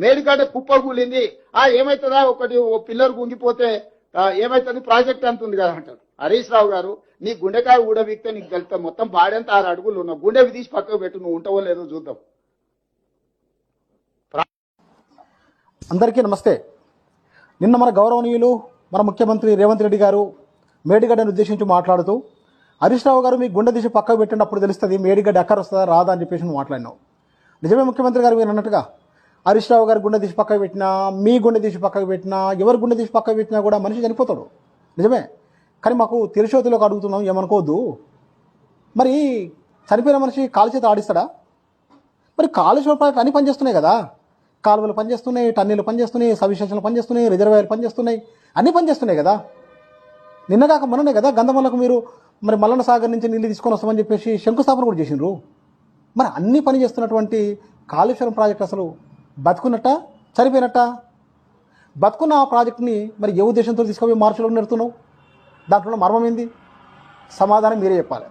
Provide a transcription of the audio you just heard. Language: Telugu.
మేడిగడ్డ కుప్ప కూలింది ఏమైతుందా ఒకటి ఓ పిల్లర్ గుంగిపోతే ఏమైతుంది ప్రాజెక్ట్ అంటుంది కదా అంటారు. హరీష్ రావు గారు నీ గుండెకాయ ఊడబీక్తే నీకు తెలుస్తా మొత్తం బాడెంత 6 అడుగులు ఉన్నావు, గుండె తీసి పక్కకు పెట్టు, నువ్వు ఉంటావో లేదో చూద్దాం. అందరికీ నమస్తే. నిన్న మన గౌరవనీయులు మన ముఖ్యమంత్రి రేవంత్ రెడ్డి గారు మేడిగడ్డను ఉద్దేశించి మాట్లాడుతూ హరీష్ రావు గారు మీ గుండె తీసి పక్కకు పెట్టినప్పుడు తెలుస్తుంది మేడిగడ్డ ఎక్కడ వస్తుందా రాదా అని చెప్పేసి మాట్లాడినావు. నిజమే ముఖ్యమంత్రి గారు మీరు అన్నట్టుగా హరీష్ రావు గారు గుండె తీసి పక్కకు పెట్టినా, మీ గుండె తీసి పక్కకు పెట్టినా, ఎవరు గుండె తీసి పక్కకు పెట్టినా కూడా మనిషి చనిపోతాడు. నిజమే. కానీ మాకు తెలిసోతిలోకి అడుగుతున్నాం, ఏమనుకోవద్దు. మరి చనిపోయిన మనిషి కాలు చేత ఆడిస్తాడా? మరి కాళేశ్వరం ప్రాజెక్టు అన్ని పనిచేస్తున్నాయి కదా, కాలువలు పనిచేస్తున్నాయి, టన్నీలు పనిచేస్తున్నాయి, సబ్స్టేషన్లు పనిచేస్తున్నాయి, రిజర్వాయర్లు పనిచేస్తున్నాయి, అన్నీ పనిచేస్తున్నాయి కదా. నిన్నగాక మొన్ననే కదా గంధమల్లకు మీరు మరి మల్లన్న సాగర్ నుంచి నీళ్ళు తీసుకొని వస్తామని చెప్పేసి శంకుస్థాపన కూడా చేసిండ్రు. మరి అన్ని పని చేస్తున్నటువంటి కాళేశ్వరం ప్రాజెక్టు అసలు బతుకున్నట్ట చనిపోయినట్ట? బతుకున్న ఆ ప్రాజెక్టుని మరి ఏ ఉద్దేశంతో తీసుకుపోయి మార్చిలో నెడుతున్నావు? దాంట్లో మర్మం ఏంది? సమాధానం మీరే చెప్పాలి.